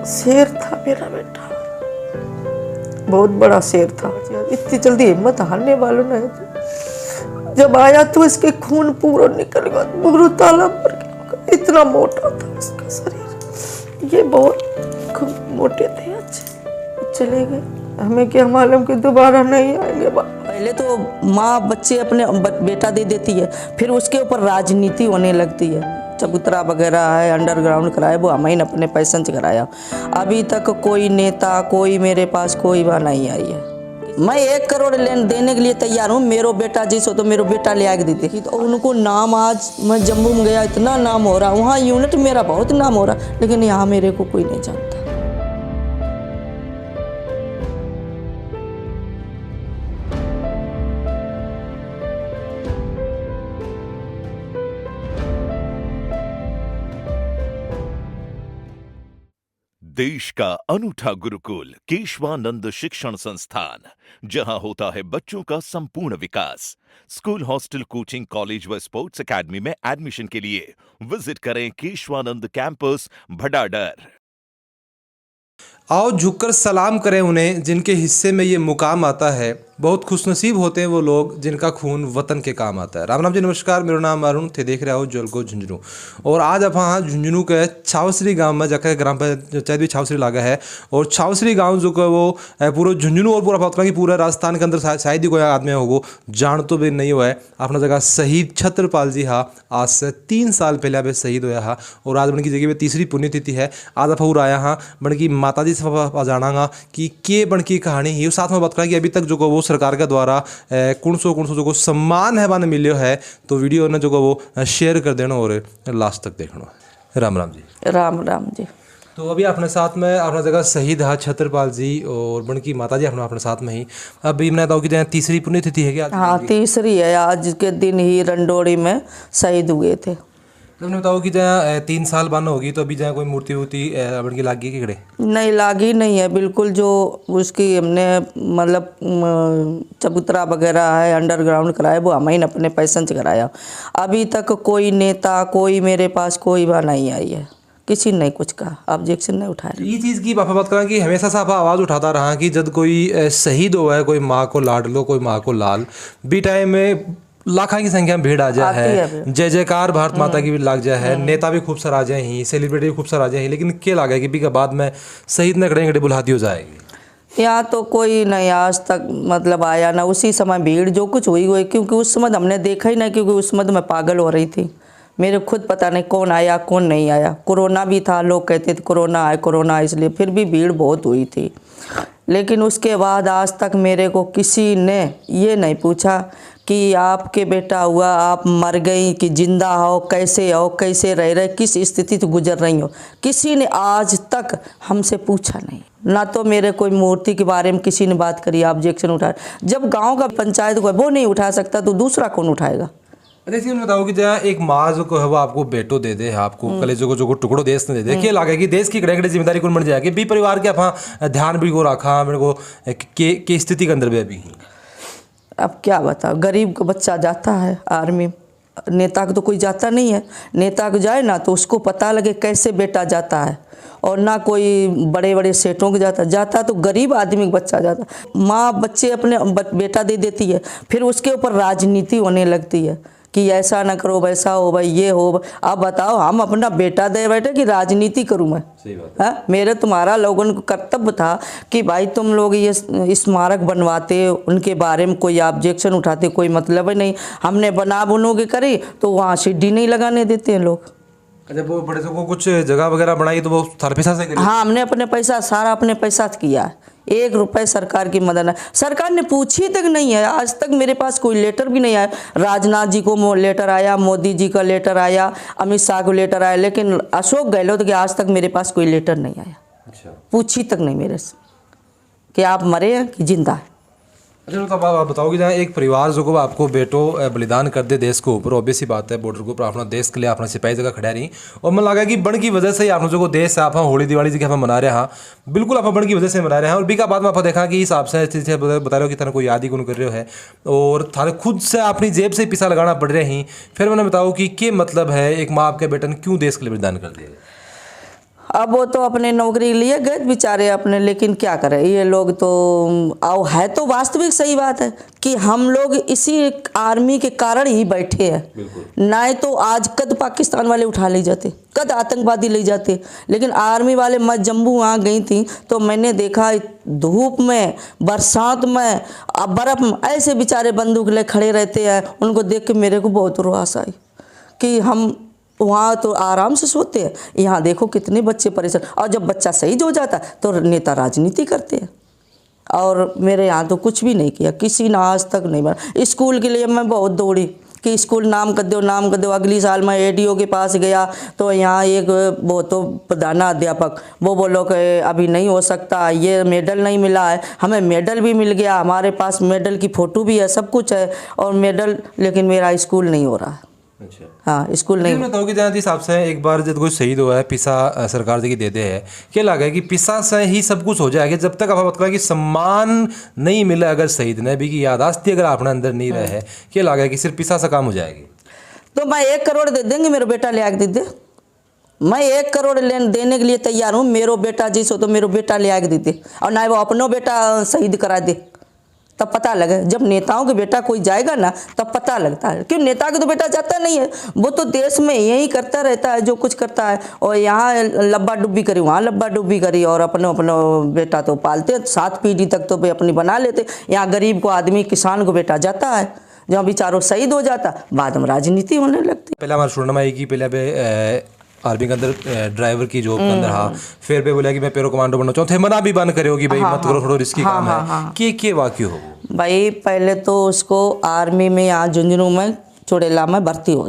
शेर था मेरा बेटा, बहुत बड़ा शेर था। इतनी जल्दी हिम्मत हारने वालों नहीं थे। जब आया तो इसके खून पूरा निकल गया, पूरा ताला भर गया। इतना मोटा था इसका शरीर, ये बहुत खूब मोटे थे। अच्छे चले गए, हमें क्या मालूम कि दोबारा नहीं आएंगे। पहले तो माँ बच्चे अपने बेटा दे देती है, फिर उसके ऊपर राजनीति होने लगती है। चबूतरा वगैरह है, अंडरग्राउंड कराया, वो हमें अपने पैसे से कराया। अभी तक कोई नेता, कोई मेरे पास कोई बात नहीं आई है। मैं 1 करोड़ देने के लिए तैयार हूँ। मेरो बेटा जिसो तो मेरो बेटा ले आके देती थी। तो उनको नाम, आज मैं जम्मू में गया, इतना नाम हो रहा, वहाँ यूनिट मेरा बहुत नाम हो रहा, लेकिन यहाँ मेरे को कोई नहीं जानता। देश का अनूठा गुरुकुल केशवानंद शिक्षण संस्थान, जहां होता है बच्चों का संपूर्ण विकास। स्कूल, हॉस्टल, कोचिंग, कॉलेज व स्पोर्ट्स एकेडमी में एडमिशन के लिए विजिट करें केशवानंद कैंपस भडाडर। आओ झुककर सलाम करें उन्हें जिनके हिस्से में ये मुकाम आता है। बहुत खुशनसीब होते हैं वो लोग जिनका खून वतन के काम आता है। राम राम जी, नमस्कार। मेरा नाम अरुण थे, देख रहे हो जलको झुंझुनू। और आज आप हाँ झुंझुनू के छावसरी गांव में जाकर ग्राम पंचायत भी छावसरी लागा है। और छावसरी गांव जो का वो पूरा झुंझुनू और पूरा बात करें कि पूरा राजस्थान के अंदर शायद ही कोई आदमी होगो जान तो भी नहीं हुआ है। अपना जगह शहीद छत्रपाल जी हाँ आज से 3 साल पहले अब शहीद होया हा। और आज बन की जगह में तीसरी पुण्यतिथि है। आज आप आया हाँ बन की माता जी से जाना कि के बन की कहानी ही। साथ में बात करें कि अभी तक जो को वो सरकार के द्वारा कौन सो जो को सम्मान है बाने मिले है। तो वीडियो ने जो को वो शेयर कर देना और लास्ट तक देखना। राम राम जी। राम राम जी। तो अभी अपने साथ में अपना जगह शहीद है छत्रपाल जी और बन की माता जी अपने साथ में ही। अभी मैं बताऊँ कि तीसरी पुण्यतिथि है क्या? हाँ, तीसरी है। आज के दिन ही रंडोड़ी में शहीद हुए थे। तो मैं बताऊँ कि जहाँ 3 साल बंद होगी तो अभी जहाँ कोई मूर्ति वूर्ति बन की लागी कि नहीं लागी नहीं है बिल्कुल। जो उसकी हमने मतलब चबूतरा वगैरह है, अंडरग्राउंड कराया, वो हमें अपने पैसे से कराया। अभी तक कोई नेता, कोई मेरे पास कोई बात नहीं आई है, किसी ने कुछ कहा, ऑब्जेक्शन नहीं उठाया। ये चीज़ की पापा बात करें कि हमेशा से आप आवाज़ उठाता रहा कि जब कोई शहीद हुआ है, कोई माँ को लाडलो, कोई माँ को लाल, बी टाइम में लाखों की संख्या में भीड़ आ जाए है, जय जयकार भारत माता की भी लाग जाए है, नेता भी खूब सारा आ जाए ही, सेलिब्रिटी भी खूब सारा आ जाए ही, लेकिन क्या लगा कि भी के बाद में शहीद न खड़े बुलाती हो जाएगी। यहाँ तो कोई नहीं आज तक मतलब आया ना। उसी समय भीड़ जो कुछ हुई हुई, क्योंकि उस समय हमने देखा ही नहीं, क्योंकि उस समय मैं पागल हो रही थी। मेरे खुद पता नहीं कौन आया कौन नहीं आया। कोरोना भी था, लोग कहते थे कोरोना है कोरोना, इसलिए फिर भी भीड़ बहुत हुई थी। लेकिन उसके बाद आज तक मेरे को किसी ने ये नहीं पूछा कि आपके बेटा हुआ, आप मर गई कि जिंदा हो, कैसे रह रहे, किस स्थिति से गुजर रही हो, किसी ने आज तक हमसे पूछा नहीं। ना तो मेरे कोई मूर्ति के बारे में किसी ने बात करी, ऑब्जेक्शन उठाया। जब गांव का पंचायत को वो नहीं उठा सकता तो दूसरा कौन उठाएगा? देखिए मैं बताऊँ कि जहाँ एक माँ जो है वो आपको बेटो दे दे, आपको कलेजों को जो टुकड़ो देश ने दे दे, क्या लगे कि देश की कड़े जिम्मेदारी कौन बन जाएगी भी परिवार के आप ध्यान भी को रखा मेरे को के स्थिति के अंदर भी अभी। अब क्या बताओ, गरीब का बच्चा जाता है आर्मी, नेता को तो कोई जाता नहीं है। नेता को जाए ना तो उसको पता लगे कैसे बेटा जाता है, और ना कोई बड़े बड़े सेठों को जाता तो गरीब आदमी का बच्चा जाता। माँ बच्चे अपने बेटा दे देती है, फिर उसके ऊपर राजनीति होने लगती है कि ऐसा ना करो, वैसा हो भाई, ये हो। अब बताओ हम अपना बेटा दे बैठे कि राजनीति करूं मैं? सही बात है। मेरे तुम्हारा लोगों को कर्तव्य था कि भाई तुम लोग ये स्मारक बनवाते, उनके बारे में कोई ऑब्जेक्शन उठाते, कोई मतलब ही नहीं। हमने बना बनोगे करी तो वहाँ सीढ़ी नहीं लगाने देते हैं लोग। जब वो बड़े को कुछ जगह वगैरह बनाई तो वो सारा पैसा से हाँ, हमने अपने पैसा, सारा अपने पैसा से किया है। 1 रुपए सरकार की मदद है, सरकार ने पूछी तक नहीं है। आज तक मेरे पास कोई लेटर भी नहीं आया। राजनाथ जी को लेटर आया, मोदी जी का लेटर आया, अमित शाह को लेटर आया, लेकिन अशोक गहलोत के आज तक मेरे पास कोई लेटर नहीं आया। अच्छा। पूछी तक नहीं मेरे से कि आप मरे हैं कि जिंदा है। अच्छा तो आप बताओ कि जहाँ एक परिवार जो को आपको बेटो बलिदान कर दे देश के ऊपर, ऑब्वियस सी बात है, बॉर्डर के ऊपर अपना देश के लिए अपना सिपाही जगह खड़ा रही, और मन लगा कि बण की वजह से ही आप जो देश है आप होली दिवाली जी आप मना रहे हैं, बिल्कुल आप बण की वजह से मना रहे हैं। और बीका बाद में आप देखा कि हिसाब से बता रहे हो कि थाने कोई याद ही कौन कर रहे हो है, और थाने खुद से अपनी जेब से पैसा लगाना पड़ रहे हैं। फिर मैंने बताओ कि मतलब है एक माँ आपके बेटन क्यों देश के लिए बलिदान कर दिया? अब वो तो अपने नौकरी लिए गए बेचारे अपने, लेकिन क्या करें ये लोग तो। आओ है तो वास्तविक सही बात है कि हम लोग इसी आर्मी के कारण ही बैठे हैं, नहीं तो आज कद पाकिस्तान वाले उठा ले जाते, कद आतंकवादी ले जाते। लेकिन आर्मी वाले, मैं जम्मू वहाँ गई थी तो मैंने देखा धूप में, बरसात में, बर्फ में ऐसे बेचारे बंदूक ले खड़े रहते हैं। उनको देख के मेरे को बहुत रोआस आई कि हम वहाँ तो आराम से सोते हैं, यहाँ देखो कितने बच्चे परेशान। और जब बच्चा शहीद हो जाता तो नेता राजनीति करते हैं। और मेरे यहाँ तो कुछ भी नहीं किया, किसी ने आज तक नहीं बना। स्कूल के लिए मैं बहुत दौड़ी कि स्कूल नाम कर दो, नाम कर दो। अगली साल मैं एडीओ के पास गया तो यहाँ एक वो तो प्रधानाध्यापक वो बोलो कि अभी नहीं हो सकता, ये मेडल नहीं मिला है। हमें मेडल भी मिल गया, हमारे पास मेडल की फ़ोटो भी है, सब कुछ है और मेडल, लेकिन मेरा स्कूल नहीं हो रहा है। अच्छा, हाँ स्कूल नहीं। मैं बताऊँ कि जहाँ हिसाब से एक बार जब कोई शहीद हुआ है पिसा सरकार जी की देते हैं, क्या लगा है कि पिसा से ही सब कुछ हो जाएगा? जब तक आप बता कि सम्मान नहीं मिला अगर शहीद ने भी की यादाश्ती अगर अपने अंदर नहीं रहे, क्या लगा है कि सिर्फ पिसा से काम हो जाएगी? तो मैं 1 करोड़ दे देंगे, मेरा बेटा ले आके दे दे। मैं 1 करोड़ देने के लिए तैयार हूँ। मेरो बेटा जिस हो तो मेरो बेटा ले आके दे दे, और ना वो अपनो बेटा शहीद करा दे, तब पता लगे। जब नेताओं के बेटा कोई जाएगा ना तब पता लगता है, क्यों नेता के तो बेटा जाता नहीं है, वो तो देश में यही करता रहता है जो कुछ करता है। और यहाँ लब्बा डुब्बी करी, वहाँ लब्बा डुब्बी करी, और अपनो बेटा तो पालते 7 पीढ़ी तक तो अपनी बना लेते। यहाँ गरीब को आदमी, किसान को बेटा जाता है, जहाँ बेचारों शहीद हो जाता, बाद में राजनीति होने लगती। पहले हमारे सुनने में आई कि पहले आर्मी के अंदर ड्राइवर की जॉब के अंदर, हाँ, फिर पे बोला कि मैं पेरो कमांडो बनना चाहूँ, थे मना भी बंद करे होगी भाई, मत करो, थोड़ा रिस्की काम है। के वाक्य हो भाई? पहले तो उसको आर्मी में यहाँ झुंझुनू में चुड़ैला में भर्ती हो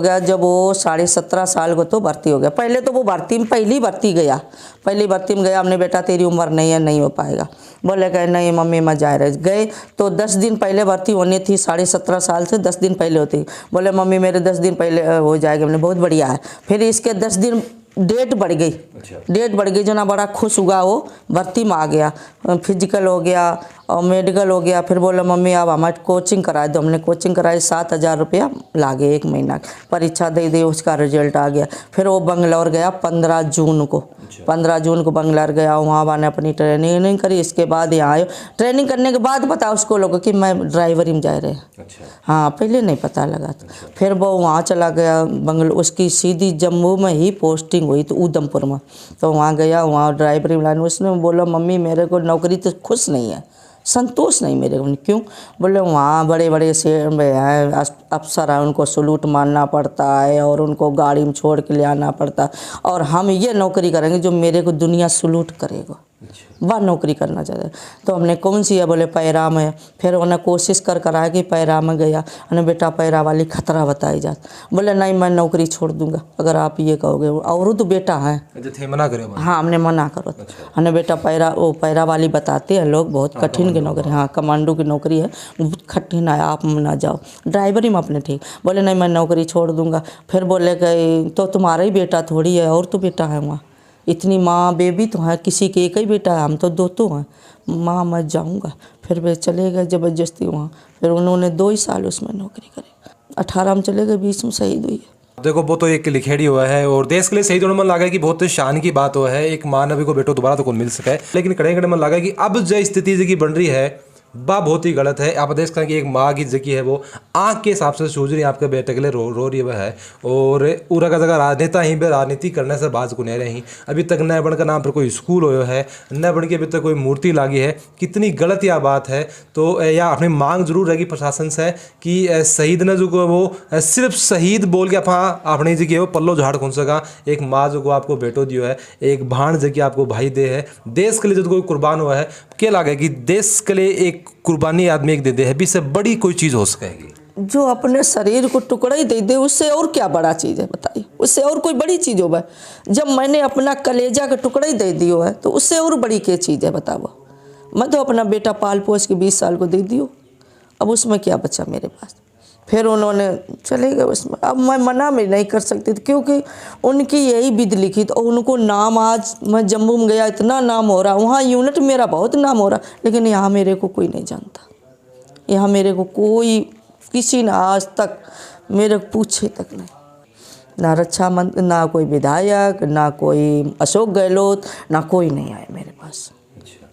गया। जब वो 17.5 साल को तो भर्ती हो गया। पहले तो वो पहली भर्ती में गया। हमने बेटा तेरी उम्र नहीं है, नहीं हो पाएगा। बोले कहे नहीं मम्मी मैं जा रहे गए तो 10 दिन पहले भर्ती होनी थी, 17.5 साल से 10 दिन पहले होती। बोले मम्मी मेरे 10 दिन पहले हो जाएगा। मैंने बहुत बढ़िया है। फिर इसके 10 दिन डेट बढ़ गई जो ना, बड़ा खुश हुआ वो, भर्ती में आ गया, फिजिकल हो गया और मेडिकल हो गया। फिर बोला मम्मी आप हमारी कोचिंग करा दो। हमने कोचिंग कराई, 7,000 रुपया लागे 1 महीना की। परीक्षा दे दी, उसका रिजल्ट आ गया। फिर वो बंगलौर गया 15 जून को बंगलौर गया। वहाँ मैंने अपनी ट्रेनिंग करी। इसके बाद यहाँ आए, ट्रेनिंग करने के बाद पता उसको लोगों कि मैं ड्राइवरी में जा रहे हैं। हाँ पहले नहीं पता लगा था। फिर वो वहाँ चला गया उसकी सीधी जम्मू में ही पोस्टिंग हुई तो उधमपुर में, तो वहाँ गया, वहाँ ड्राइवरी लाइन। उसने बोला मम्मी मेरे को नौकरी तो खुश नहीं है, संतोष नहीं मेरे को। क्यों? बोले वहाँ बड़े बड़े से अफसर हैं, उनको सलूट मारना पड़ता है और उनको गाड़ी में छोड़ के ले आना पड़ता है, और हम ये नौकरी करेंगे जो मेरे को दुनिया सलूट करेगा, वह नौकरी करना चाहते हैं। तो हमने कौन सी है? बोले पैरा में। फिर उन्हें कोशिश कर आया कि पैरा में गया। उन्हें बेटा पैरा वाली खतरा बताई जात। बोले नहीं मैं नौकरी छोड़ दूंगा अगर आप ये कहोगे। और तो बेटा है, मना करे? हाँ हमने मना करो। हमने बेटा पैरा वाली बताते हैं लोग, बहुत कठिन की नौकरी। हाँ कमांडो की नौकरी है, बहुत कठिन है, आप ना जाओ ड्राइवरी में अपने। ठीक बोले नहीं मैं नौकरी छोड़ दूंगा। फिर बोले कि तो तुम्हारा ही बेटा थोड़ी है, और तो बेटा है वहाँ, इतनी माँ बेबी तो है, किसी के एक ही बेटा है, हम तो 2 तो हैं। माँ मैं जाऊँगा। फिर वे चले गए ज़बरदस्ती वहाँ। फिर उन्होंने 2 ही साल उसमें नौकरी करी। 18 में चले गए, 20 में शहीद हुई है। देखो वो तो एक लिखेड़ी हुआ है, और देश के लिए शहीद होने में लगा कि बहुत शान की बात हुआ है। एक माँ नबी को बेटो दोबारा तो कौन मिल सके, लेकिन कड़े मन लगा कि अब जो स्थिति की बन रही है बा बहुत ही गलत है। आप देख सकते हैं कि एक माँ की जकी है वो आँख के हिसाब से सूझ रही है, आपके बेटे के लिए रो रही है। और पूरा का जगह राजनेता ही बे राजनीति करने से बाज को नहीं रही। अभी तक न बन का नाम पर कोई स्कूल हो है, न बन के अभी तक कोई मूर्ति लागी है। कितनी गलत यह बात है। तो या अपनी मांग जरूर रहेगी प्रशासन से कि शहीद ने जो वो सिर्फ शहीद बोल के अपनी जगह वो पल्लो झाड़ खुन सका। एक माँ जो आपको बेटो दियो है, एक भाण जगह आपको भाई दे है, देश के लिए जो कोई कुर्बान हुआ है, क्या लगे कि देश के लिए एक कुर्बानी आदमी एक दे दे है, भी से बड़ी कोई चीज़ हो सकेगी? जो अपने शरीर को टुकड़ा ही दे दे, उससे और क्या बड़ा चीज़ है बताइए? उससे और कोई बड़ी चीज़ हो? जब मैंने अपना कलेजा का टुकड़ा ही दे दियो है तो उससे और बड़ी क्या चीज़ है बताओ? मैं तो अपना बेटा पाल पोस के 20 साल को दे दियो, अब उसमें क्या बचा मेरे पास? फिर उन्होंने चले गए उसमें। अब मैं मना में नहीं कर सकती थी क्योंकि उनकी यही विध लिखी। तो उनको नाम, आज मैं जम्मू में गया इतना नाम हो रहा, वहाँ यूनिट मेरा बहुत नाम हो रहा, लेकिन यहाँ मेरे को कोई नहीं जानता। यहाँ मेरे को कोई, किसी ने आज तक मेरे पूछे तक नहीं। ना रक्षा मंत्री, ना कोई विधायक, ना कोई अशोक गहलोत, ना कोई नहीं आया मेरे पास।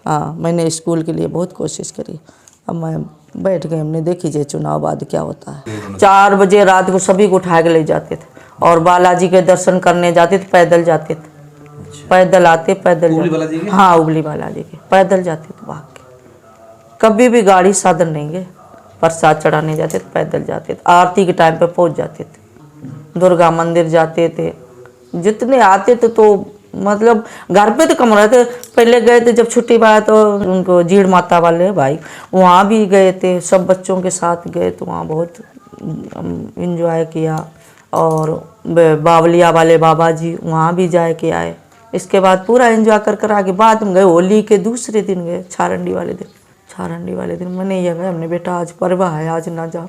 हाँ, मैंने स्कूल के लिए बहुत कोशिश करी। अब मैं बैठ गई, हमने देखी जे चुनाव बाद क्या होता है। 4 बजे रात को सभी को उठा के ले जाते थे और बालाजी के दर्शन करने जाते थे, पैदल जाते थे। पैदल आते, पैदल जाते। हाँ, उबली बालाजी के पैदल जाते थे भाग के। कभी भी गाड़ी साधन नहीं गए। प्रसाद चढ़ाने जाते थे, पैदल जाते थे। आरती के टाइम पे पहुंच जाते थे। दुर्गा मंदिर जाते थे। जितने आते थे तो मतलब घर पे तो कम रहते। पहले गए थे जब छुट्टी पाया तो उनको जीड़ माता वाले भाई वहाँ भी गए थे, सब बच्चों के साथ गए तो वहाँ बहुत इंजॉय किया। और बावलिया वाले बाबा जी वहाँ भी जा के आए। इसके बाद पूरा एंजॉय कर आगे बाद में गए। होली के दूसरे दिन गए, छारंडी वाले दिन मैंने ये गए, हमने बेटा आज परवा है, आज ना जाओ।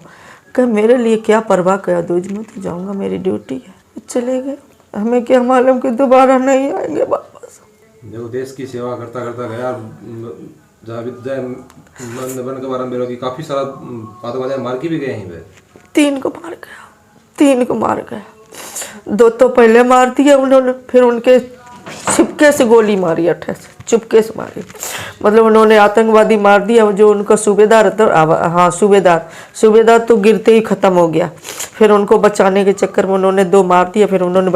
कह मेरे लिए क्या परवा, कहा दूज में तो जाऊँगा, मेरी ड्यूटी है। चले गए। हमें क्या मालूम कि दोबारा नहीं आएंगे वापस। देखो देश की सेवा करता करता गया, जहाँ विद्या बन के बारे में काफ़ी सारा आतंकवादी मार के भी गए हैं। 3 को मार गया। 2 तो पहले मार दिया उन्होंने, फिर उनके छिपके से गोली मारी, 28 चुपके से मारी। मतलब उन्होंने आतंकवादी मार दिया जो उनका सूबेदार था। हाँ, सूबेदार तो गिरते ही ख़त्म हो गया। फिर उनको बचाने के चक्कर में उन्होंने 2 मार दिया। फिर उन्होंने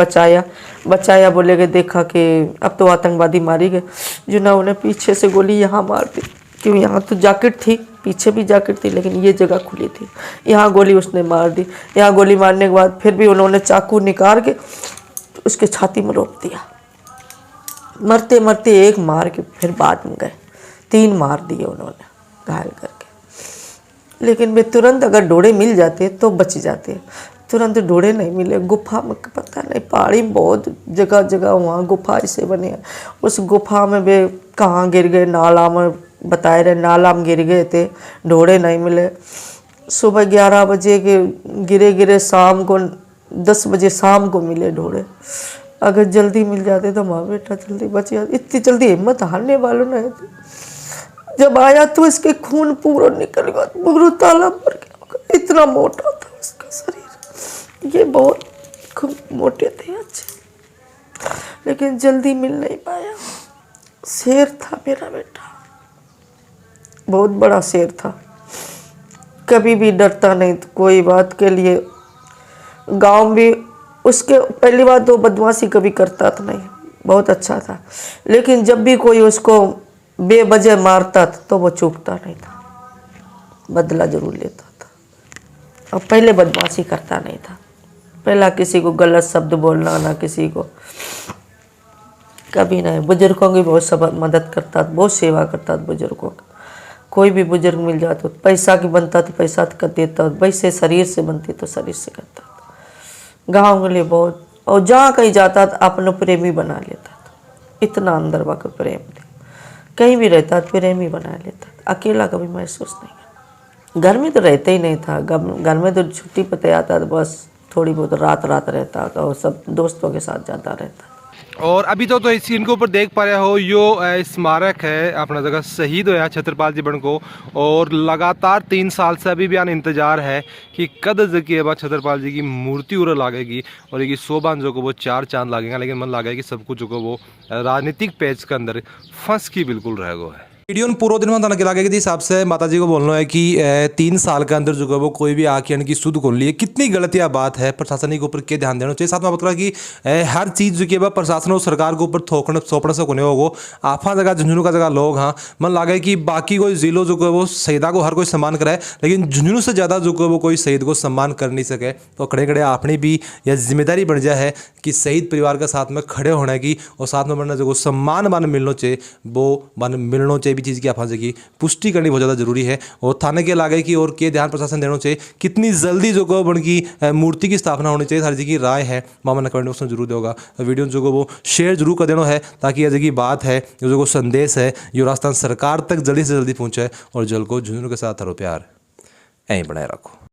बचाया बोले कि देखा कि अब तो आतंकवादी मारी गए। जुनाव ने पीछे से गोली यहाँ मार दी, क्यों यहाँ तो जैकेट थी, पीछे भी जैकेट थी, लेकिन ये जगह खुली थी। यहाँ गोली उसने मार दी। यहाँ गोली मारने के बाद फिर भी उन्होंने चाकू निकाल के उसके छाती में रोक दिया। मरते मरते 1 मार के फिर बाद में गए, 3 मार दिए उन्होंने घायल करके। लेकिन वे तुरंत अगर डोरे मिल जाते तो बच जाते। तुरंत डोरे नहीं मिले। गुफा में पता नहीं, पहाड़ी में बहुत जगह वहाँ गुफा ऐसे बने हैं। उस गुफा में वे कहाँ गिर गए, नाला में बताए रहे, नाला में गिर गए थे, डोरे नहीं मिले। सुबह 11 बजे के गिरे शाम को 10 बजे शाम को मिले डोरे। अगर जल्दी मिल जाते तो माँ बेटा जल्दी बच जाते। इतनी जल्दी हिम्मत हारने वालों नहीं थे। जब आया तो इसके खून पूरा निकल गया, पूरा ताला भर गया। इतना मोटा था उसका शरीर, ये बहुत खूब मोटे थे, अच्छे, लेकिन जल्दी मिल नहीं पाया। शेर था मेरा बेटा, बहुत बड़ा शेर था। कभी भी डरता नहीं था कोई बात के लिए। गांव भी उसके पहली बात तो बदमाशी कभी करता था नहीं, बहुत अच्छा था। लेकिन जब भी कोई उसको बेवजह मारता था तो वो चूकता नहीं था, बदला जरूर लेता था। और पहले बदमाशी करता नहीं था। पहला किसी को गलत शब्द बोलना ना, किसी को कभी नहीं। बुजुर्गों की बहुत सब मदद करता था, बहुत सेवा करता था बुजुर्गों का। कोई भी बुजुर्ग मिल जाता, पैसा की बनता तो पैसा कर देता, वैसे शरीर से बनती तो शरीर से करता था। गाँव के लिए बहुत, और जहाँ कहीं जाता था अपना प्रेमी बना लेता था। इतना अंदर वाक़ई प्रेम थे, कहीं भी रहता था प्रेमी बना लेता था। अकेला कभी महसूस नहीं करता। घर में तो रहता ही नहीं था। घर में तो छुट्टी पर आता था, बस थोड़ी बहुत रात रहता था और सब दोस्तों के साथ जाता रहता। और अभी तो इस सीन के ऊपर देख पा रहे हो, यो स्मारक है अपना जगह शहीद होया छत्रपाल जी बन को। और लगातार 3 साल से अभी भी आने इंतजार है कि कद जगह बाद छत्रपाल जी की मूर्ति उर लागेगी और ये शोभान जो को वो 4 चांद लागेगा। लेकिन मन लगा कि सब कुछ जो को वो राजनीतिक पेज के अंदर फंस की बिल्कुल रह गो है। वीडियो पूरा दिन में तना लगे कि हिसाब से माता जी को बोलना है कि 3 साल के अंदर जो है वो कोई भी आके की सुध खोल ली। कितनी गलतियां बात है, प्रशासन के ऊपर क्या ध्यान देना चाहिए। साथ में बता कि हर चीज़ जो कि प्रशासन और सरकार के ऊपर थोपने सौंपने से कोने होगो। आफा जगह झुंझुनू का जगह लोग हाँ मन लगे कि बाकी कोई जिलों जो है वो शहीदा को हर कोई सम्मान कराए, लेकिन झुंझुनू से ज़्यादा जो है वो कोई शहीद को सम्मान कर नहीं सके। तो खड़े खड़े आपने भी यह जिम्मेदारी बन जाए है कि शहीद परिवार के साथ में खड़े होने की और साथ में बनना जो सम्मान मान मिलना चाहिए, वो मान मिलना चाहिए भी चीज़ की आफा की पुष्टि करनी बहुत ज़्यादा जरूरी है। और थाने के लागे की और के ध्यान प्रशासन देना चाहिए, कितनी जल्दी जो को उनकी मूर्ति की स्थापना होनी चाहिए। हर जगह की राय है मामा ने कमेंट बॉक्स में जरूर देगा। वीडियो जो को वो शेयर जरूर कर देना है ताकि यह जगह बात है, जो संदेश है ये राजस्थान सरकार तक जल्दी से जल्दी पहुंचे और जल को झुंझुनू के साथ हरो प्यार यहीं बनाए रखो।